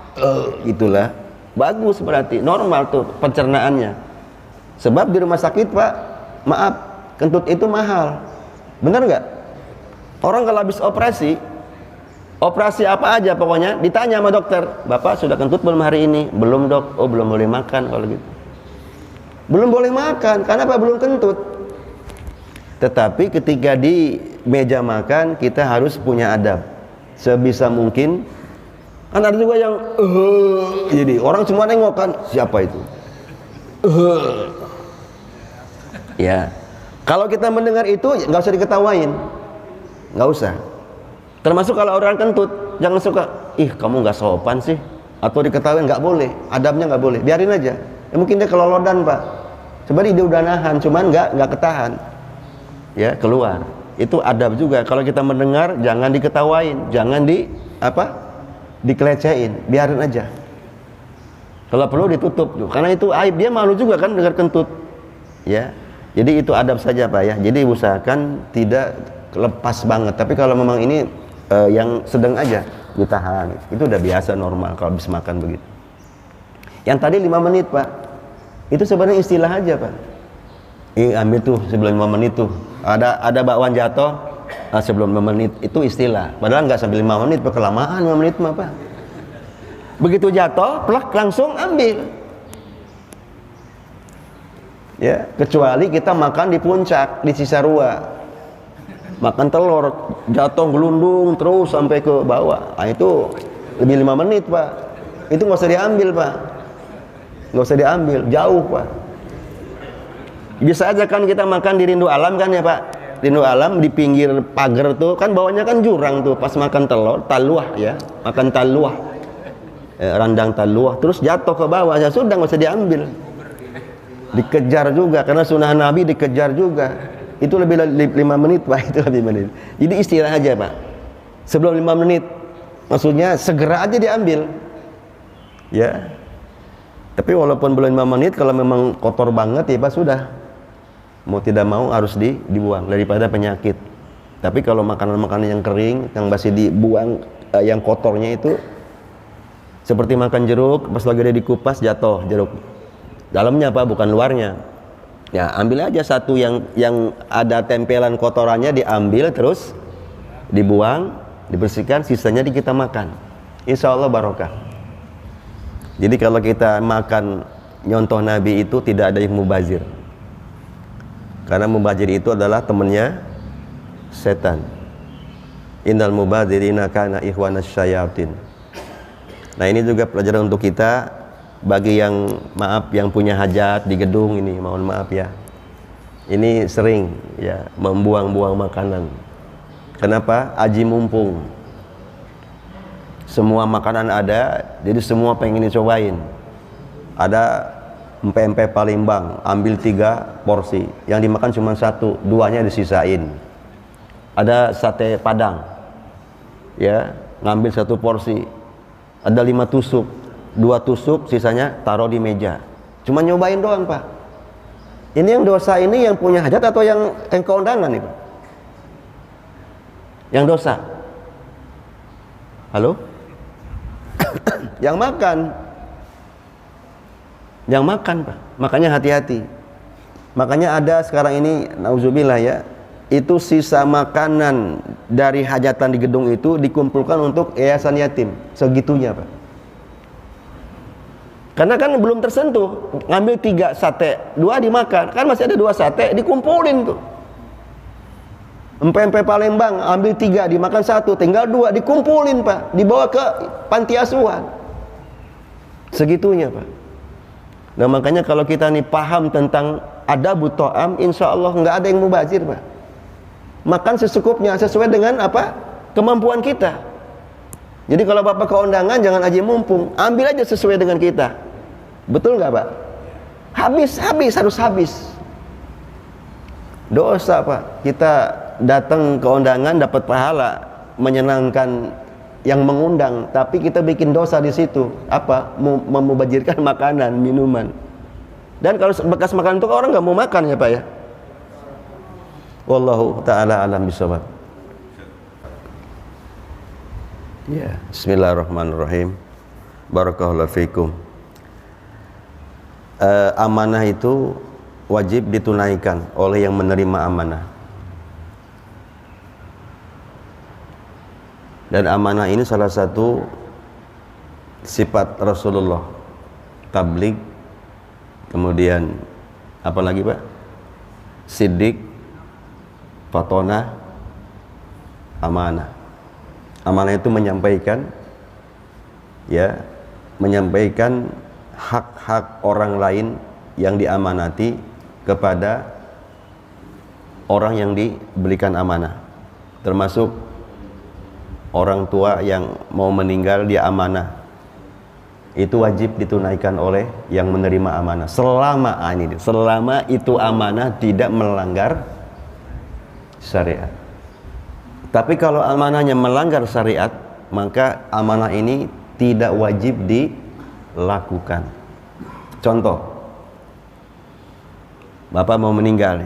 Itulah bagus, berarti normal tuh pencernaannya. Sebab di rumah sakit, Pak, maaf, kentut itu mahal. Benar nggak? Orang kalau habis Operasi apa aja pokoknya, ditanya sama dokter, Bapak sudah kentut belum hari ini? Belum dok. Oh belum boleh makan kalau gitu. Belum boleh makan, karena apa? Belum kentut. Tetapi ketika di meja makan, kita harus punya adab. Sebisa mungkin, kan ada juga yang jadi orang semua nengok kan, siapa itu? Ya, kalau kita mendengar itu nggak usah diketawain, nggak usah. Termasuk kalau orang kentut, jangan suka, ih kamu nggak sopan sih, atau diketawain, nggak boleh, adabnya nggak boleh, biarin aja. Ya, mungkin dia kelolodan pak, sebenarnya dia udah nahan, cuman nggak ketahan, ya keluar. Itu adab juga. Kalau kita mendengar, jangan diketawain, jangan dikelecehin, biarin aja. Kalau perlu ditutup, karena itu aib, dia malu juga kan dengar kentut, ya. Jadi itu adab saja pak ya. Jadi usahakan tidak lepas banget. Tapi kalau memang ini yang sedang aja ditahan, itu udah biasa normal kalau habis makan begitu. Yang tadi 5 menit pak, itu sebenarnya istilah aja pak. Ambil tuh sebelum 5 menit tuh ada bakwan jatuh sebelum 5 menit, itu istilah. Padahal nggak sampai 5 menit, kelamaan 5 menit mah pak. Begitu jatuh, plak langsung ambil. Ya, kecuali kita makan di puncak, di Cisarua. Makan telur, jatuh gelundung terus sampai ke bawah. Nah, itu lebih 5 menit pak. Itu nggak usah diambil pak, nggak usah diambil, jauh pak. Bisa aja kan kita makan di Rindu Alam kan ya pak. Rindu Alam di pinggir pagar tuh kan bawahnya kan jurang tuh. Pas makan telur, taluah ya, makan taluah, randang taluah, terus jatuh ke bawah, ya sudah nggak usah diambil. Dikejar juga, karena sunnah Nabi dikejar juga. Itu lebih 5 menit pak, itu lebih menit. Jadi istilah aja pak, sebelum 5 menit, maksudnya segera aja diambil ya. Tapi walaupun belum 5 menit, kalau memang kotor banget ya pak, sudah mau tidak mau harus dibuang daripada penyakit. Tapi kalau makanan-makanan yang kering, yang masih dibuang, yang kotornya itu seperti makan jeruk, pas lagi dia dikupas jatuh jeruk, dalamnya apa, bukan luarnya. Ya ambil aja satu yang ada tempelan kotorannya, diambil terus dibuang, dibersihkan, sisanya kita makan. Insya Allah barokah. Jadi kalau kita makan nyontoh Nabi itu tidak ada yang mubazir, karena mubazir itu adalah temannya setan. Innal mubazirina kana ikhwanas syayatin. Nah ini juga pelajaran untuk kita. Bagi yang maaf yang punya hajat di gedung ini, mohon maaf ya, ini sering ya membuang-buang makanan. Kenapa? Aji mumpung, semua makanan ada, jadi semua pengen dicobain. Ada empek-empek Palembang, ambil 3 porsi, yang dimakan cuma 1, 2-nya disisain. Ada sate Padang ya, ngambil 1 porsi, ada 5 tusuk, 2 tusuk, sisanya taruh di meja. Cuma nyobain doang pak. Ini yang dosa ini yang punya hajat atau yang keundangan nih pak? Yang dosa. Halo? Yang makan. Yang makan pak. Makanya hati-hati. Makanya ada sekarang ini, nauzubillah ya, itu sisa makanan dari hajatan di gedung itu dikumpulkan untuk yayasan yatim. Segitunya pak. Karena kan belum tersentuh, ngambil 3 sate, 2 dimakan, kan masih ada 2 sate, dikumpulin tuh. Empek-empek Palembang, ambil 3, dimakan 1, tinggal 2, dikumpulin pak, dibawa ke panti asuhan. Segitunya pak. Nah makanya kalau kita nih paham tentang adabut ta'am, insya Allah nggak ada yang mubazir pak. Makan secukupnya, sesuai dengan apa kemampuan kita. Jadi kalau bapak ke undangan jangan aja mumpung, ambil aja sesuai dengan kita. Betul nggak pak? Habis harus habis. Dosa pak, kita datang ke undangan dapat pahala, menyenangkan yang mengundang, tapi kita bikin dosa di situ. Apa? Memubazirkan makanan, minuman. Dan kalau bekas makanan itu orang nggak mau makan ya pak ya. Wallahu ta'ala alam bisawab. Ya, bismillahirrahmanirrahim. Barakallahu fikum. Amanah itu wajib ditunaikan oleh yang menerima amanah. Dan amanah ini salah satu sifat Rasulullah, tabligh, kemudian apa lagi Pak? Siddiq, fatonah, amanah. Amanah itu menyampaikan, ya, menyampaikan hak-hak orang lain yang diamanati kepada orang yang diberikan amanah, termasuk orang tua yang mau meninggal dia amanah, itu wajib ditunaikan oleh yang menerima amanah selama itu amanah tidak melanggar syariat. Tapi kalau amanahnya melanggar syariat, maka amanah ini tidak wajib dilakukan. Contoh, bapak mau meninggal,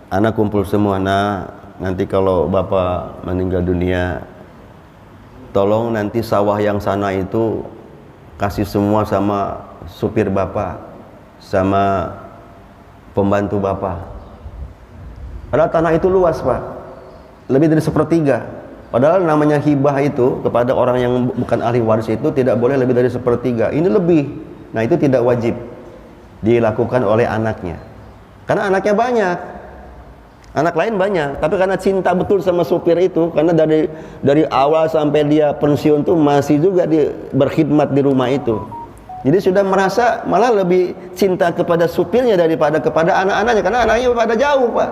anak kumpul semua, nanti kalau bapak meninggal dunia, tolong nanti sawah yang sana itu kasih semua sama supir bapak, sama pembantu bapak. Padahal tanah itu luas Pak, lebih dari 1/3. Padahal namanya hibah itu kepada orang yang bukan ahli waris itu tidak boleh lebih dari 1/3. Ini lebih. Nah itu tidak wajib dilakukan oleh anaknya, karena anaknya banyak, anak lain banyak, tapi karena cinta betul sama supir itu, karena dari awal sampai dia pensiun tuh masih juga berkhidmat di rumah itu. Jadi sudah merasa malah lebih cinta kepada supirnya daripada kepada anak-anaknya, karena anaknya pada jauh Pak,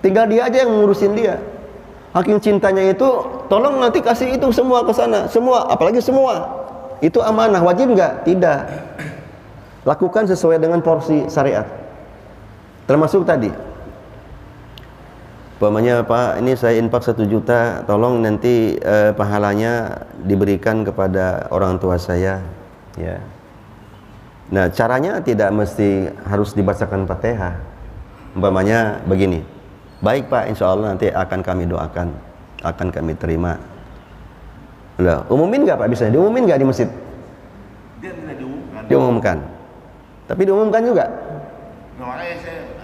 tinggal dia aja yang ngurusin dia. Hakim cintanya itu, tolong nanti kasih itu semua ke sana, semua, apalagi semua. Itu amanah, wajib nggak? Tidak. Lakukan sesuai dengan porsi syariat. Termasuk tadi, umpamanya Pak, ini saya infak 1 juta, tolong nanti pahalanya diberikan kepada orang tua saya, ya. Nah caranya tidak mesti harus dibacakan Fatihah. Umpamanya begini, baik Pak, insya Allah nanti akan kami doakan, akan kami terima. Udah, umumin nggak Pak? Bisa diumumin nggak di masjid? Dia tidak diumumkan. Diumumkan. Tapi diumumkan juga.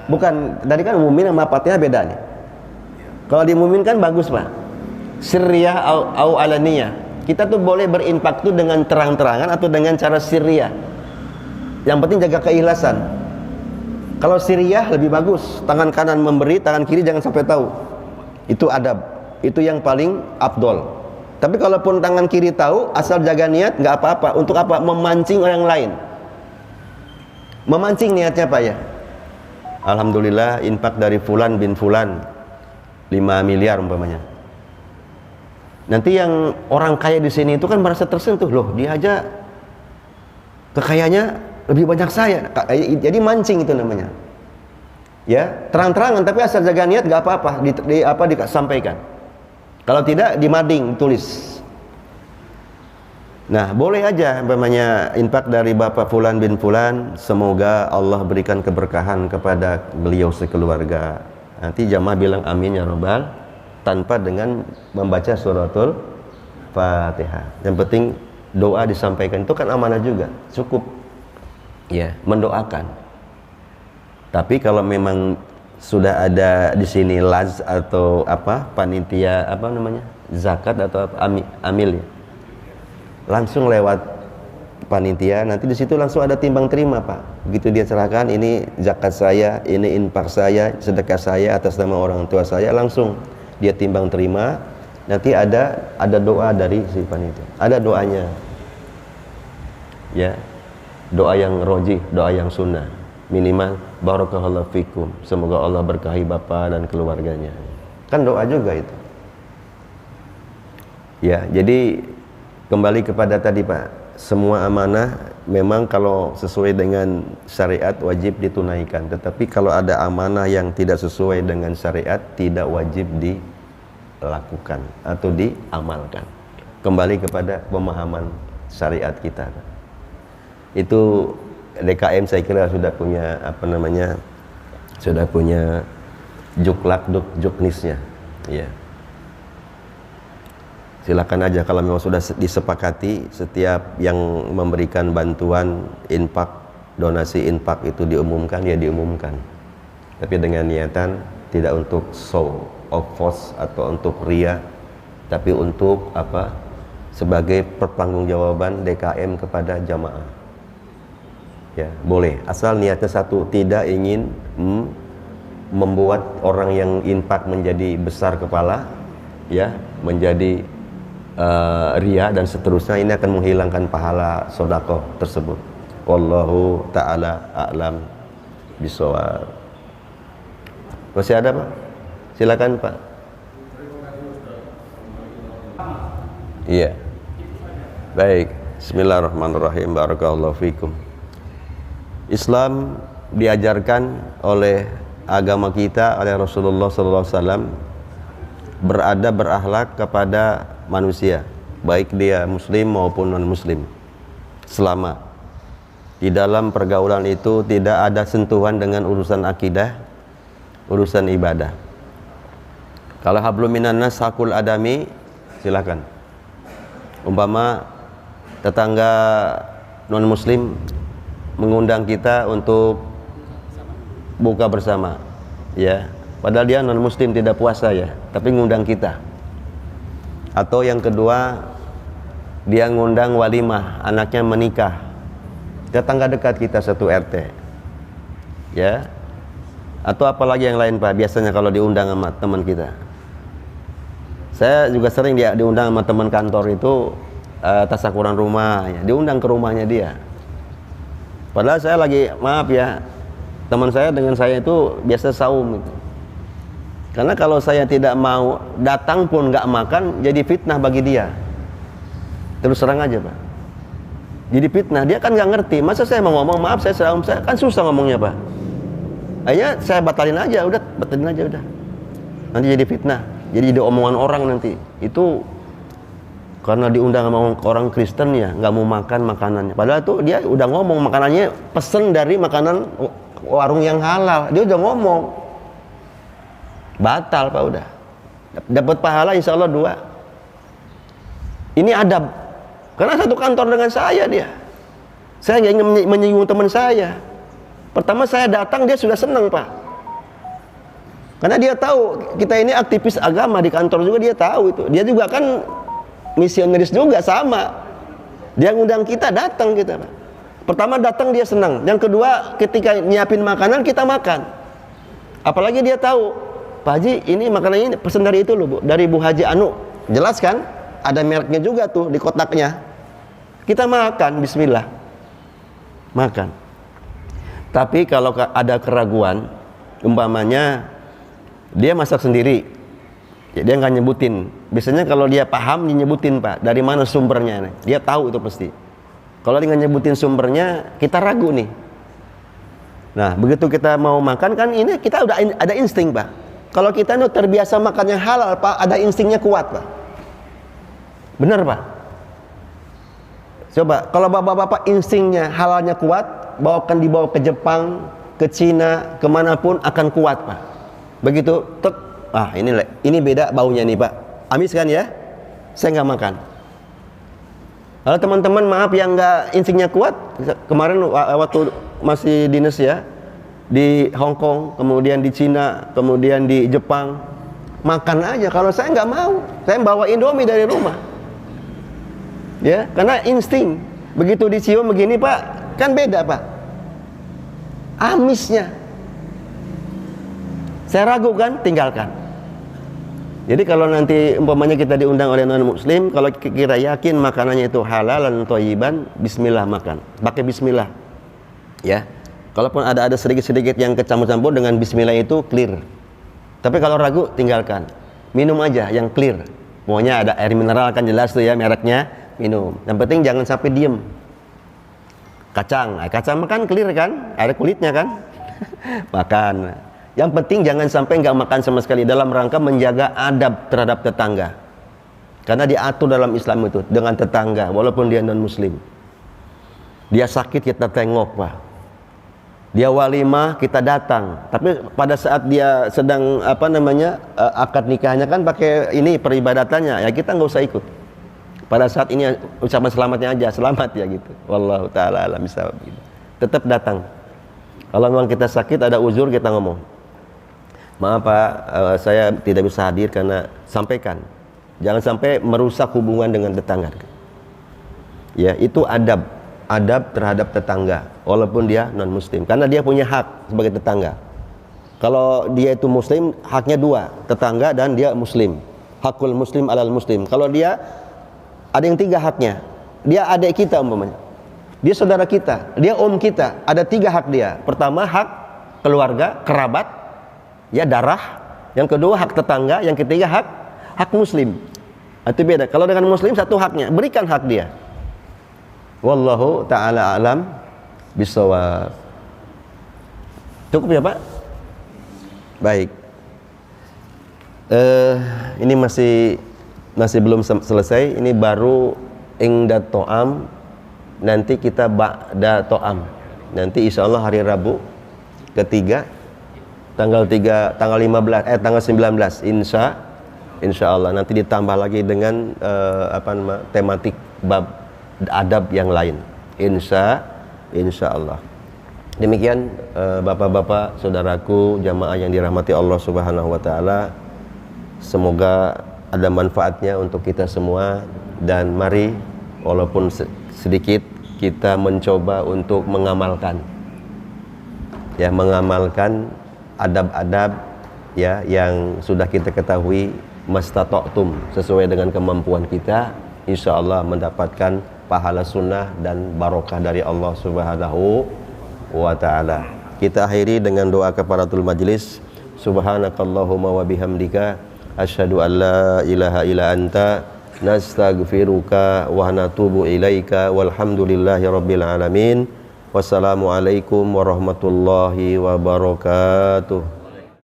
Bukan, tadi kan umumin sama Fatihah beda nih. Kalau diumumin kan bagus Pak, sirriyah au alaniyah. Kita tuh boleh berinfak tuh dengan terang-terangan atau dengan cara sirriyah. Yang penting jaga keikhlasan. Kalau sirriyah lebih bagus, tangan kanan memberi, tangan kiri jangan sampai tahu. Itu adab, itu yang paling afdol. Tapi kalaupun tangan kiri tahu, asal jaga niat, nggak apa-apa. Untuk apa? Memancing orang lain. Memancing niatnya Pak ya. Alhamdulillah infak dari fulan bin fulan 5 miliar umpamanya. Nanti yang orang kaya di sini itu kan merasa tersentuh, loh dia aja kekayaannya lebih banyak saya. Jadi mancing itu namanya. Ya, terang-terangan tapi asal jaga niat nggak apa-apa, disampaikan. Kalau tidak dimading, tulis. Nah, boleh aja umpamanya infak dari Bapak fulan bin fulan, semoga Allah berikan keberkahan kepada beliau sekeluarga. Nanti jamaah bilang amin ya robbal, tanpa dengan membaca suratul Fatihah. Yang penting doa disampaikan, itu kan amanah juga, cukup ya mendoakan. Tapi kalau memang sudah ada di sini laz atau apa panitia apa namanya zakat atau apa, amil ya, langsung lewat panitia, nanti di situ langsung ada timbang terima Pak. Begitu dia serahkan, ini zakat saya, ini infak saya, sedekah saya atas nama orang tua saya, langsung dia timbang terima. Nanti ada doa dari si panitia, ada doanya, ya, doa yang rojih, doa yang sunnah, minimal barakallahu fikum, semoga Allah berkahi bapak dan keluarganya, kan doa juga itu. Ya, jadi kembali kepada tadi Pak, semua amanah memang kalau sesuai dengan syariat wajib ditunaikan, tetapi kalau ada amanah yang tidak sesuai dengan syariat tidak wajib dilakukan atau diamalkan. Kembali kepada pemahaman syariat kita. Itu DKM saya kira sudah punya apa namanya, sudah punya juklak juknisnya, ya. Silakan aja kalau memang sudah disepakati setiap yang memberikan bantuan infak, donasi infak itu diumumkan, ya diumumkan. Tapi dengan niatan tidak untuk show of force atau untuk ria, tapi untuk apa? Sebagai pertanggungjawaban DKM kepada jamaah. Ya, boleh. Asal niatnya satu, tidak ingin membuat orang yang infak menjadi besar kepala, ya, menjadi ria dan seterusnya. Ini akan menghilangkan pahala sedekah tersebut. Wallahu ta'ala a'lam bishawab. Masih ada, Pak? Silakan, Pak. Iya. Baik. Bismillahirrahmanirrahim. Barakallahu fikum. Islam diajarkan oleh agama kita, oleh Rasulullah SAW, beradab, berakhlak kepada manusia, baik dia muslim maupun non muslim, selama di dalam pergaulan itu tidak ada sentuhan dengan urusan akidah, urusan ibadah. Kalau hablum minan nas hakul adami, silakan. Umpama tetangga non muslim mengundang kita untuk buka bersama, ya, padahal dia non muslim, tidak puasa, ya, tapi ngundang kita. Atau yang kedua, dia ngundang walimah, anaknya menikah, tetangga dekat kita satu RT, ya. Atau apalagi yang lain, Pak, biasanya kalau diundang sama teman kita. Saya juga sering diundang sama teman kantor itu, tasakuran rumah, ya, diundang ke rumahnya dia. Padahal saya lagi, maaf ya, teman saya dengan saya itu biasa saum gitu. Karena kalau saya tidak mau datang pun nggak makan, jadi fitnah bagi dia. Terus terang aja, Pak. Jadi fitnah, dia kan nggak ngerti. Masa saya mau ngomong, maaf saya saum, saya kan susah ngomongnya, Pak. Akhirnya saya batalin aja, udah. Nanti jadi fitnah, jadi omongan orang nanti. Itu karena diundang sama orang Kristen, ya, nggak mau makan makanannya. Padahal tuh dia udah ngomong makanannya pesen dari makanan warung yang halal. Dia udah ngomong, batal, Pak, udah. Dapat pahala insya Allah 2. Ini adab. Karena satu kantor dengan saya dia. Saya nggak ingin menyinggung teman saya. Pertama saya datang dia sudah senang, Pak. Karena dia tahu kita ini aktivis agama di kantor juga, dia tahu itu. Dia juga kan misionaris juga sama. Dia ngundang kita, datang kita, Pak. Pertama datang dia senang. Yang kedua ketika nyiapin makanan kita makan. Apalagi dia tahu, Pak Haji ini makanan ini pesan dari itu loh, Bu, dari Bu Haji Anu. Jelas kan? Ada mereknya juga tuh di kotaknya. Kita makan, bismillah. Makan. Tapi kalau ada keraguan, umpamanya dia masak sendiri, ya, dia nggak nyebutin. Biasanya kalau dia paham, dia nyebutin, Pak, dari mana sumbernya. Dia tahu itu pasti. Kalau dia nggak nyebutin sumbernya, kita ragu nih. Nah, begitu kita mau makan kan, ini kita udah ada insting, Pak. Kalau kita itu terbiasa makan yang halal, Pak, ada instingnya kuat, Pak. Benar, Pak? Coba, kalau bapak-bapak instingnya halalnya kuat, dibawa ke Jepang, ke Cina, kemanapun akan kuat, Pak. Begitu, tek, ini beda baunya nih, Pak. Amis kan ya? Saya nggak makan. Kalau teman-teman maaf yang nggak instingnya kuat, kemarin waktu masih dinas ya, di Hong Kong, kemudian di Cina, kemudian di Jepang, makan aja. Kalau saya nggak mau, saya bawa Indomie dari rumah. Ya, karena insting. Begitu dicium begini, Pak, kan beda, Pak. Amisnya. Saya ragu kan, tinggalkan. Jadi kalau nanti umpamanya kita diundang oleh non muslim, kalau kita yakin makanannya itu halal dan thayyiban, bismillah makan. Pakai bismillah. Ya. Kalaupun ada sedikit-sedikit yang kecampur-campur, dengan bismillah itu clear. Tapi kalau ragu, tinggalkan. Minum aja yang clear. Pokoknya ada air mineral kan jelas tuh ya mereknya, minum. Yang penting jangan sampai diem. Kacang makan clear kan? Ada kulitnya kan? Makan. Yang penting jangan sampai nggak makan sama sekali, dalam rangka menjaga adab terhadap tetangga. Karena diatur dalam Islam itu dengan tetangga, walaupun dia non muslim. Dia sakit kita tengok, Pak. Dia walimah kita datang. Tapi pada saat dia sedang akad nikahnya kan pakai ini peribadatannya, ya kita nggak usah ikut. Pada saat ini ucapan selamatnya aja, selamat ya gitu. Wallahu taala alam bisawab gitu. Tetap datang. Kalau memang kita sakit ada uzur, kita ngomong, maaf Pak, saya tidak bisa hadir karena sampaikan. Jangan sampai merusak hubungan dengan tetangga. Ya, itu adab terhadap tetangga walaupun dia non muslim, karena dia punya hak sebagai tetangga. Kalau dia itu muslim, haknya dua, tetangga dan dia muslim. Hakul muslim alal muslim. Kalau dia ada yang tiga haknya. Dia adik kita umpamanya, dia saudara kita, dia om kita, ada tiga hak dia. Pertama hak keluarga, kerabat, ya darah. Yang kedua hak tetangga, yang ketiga hak muslim. Itu beda. Kalau dengan muslim satu haknya, berikan hak dia. Wallahu ta'ala alam bisawab. Cukup ya Pak? Baik. Ini masih belum selesai. Ini baru ingda to'am. Nanti kita ba'da to'am. Nanti insya Allah hari Rabu ketiga tanggal 19 insya Allah nanti ditambah lagi dengan tematik bab adab yang lain insya Allah. Demikian bapak-bapak, saudaraku, jamaah yang dirahmati Allah Subhanahu wa taala. Semoga ada manfaatnya untuk kita semua, dan mari walaupun sedikit kita mencoba untuk mengamalkan adab-adab ya yang sudah kita ketahui, mastata'tum, sesuai dengan kemampuan kita, insyaallah mendapatkan pahala sunnah dan barokah dari Allah Subhanahu wa ta'ala. Kita akhiri dengan doa kafaratul majlis. Subhanakallahumma wa bihamdika asyhadu an la ilaha illa anta nastaghfiruka wa natubu ilaika walhamdulillahi rabbil alamin. Wassalamualaikum warahmatullahi wabarakatuh.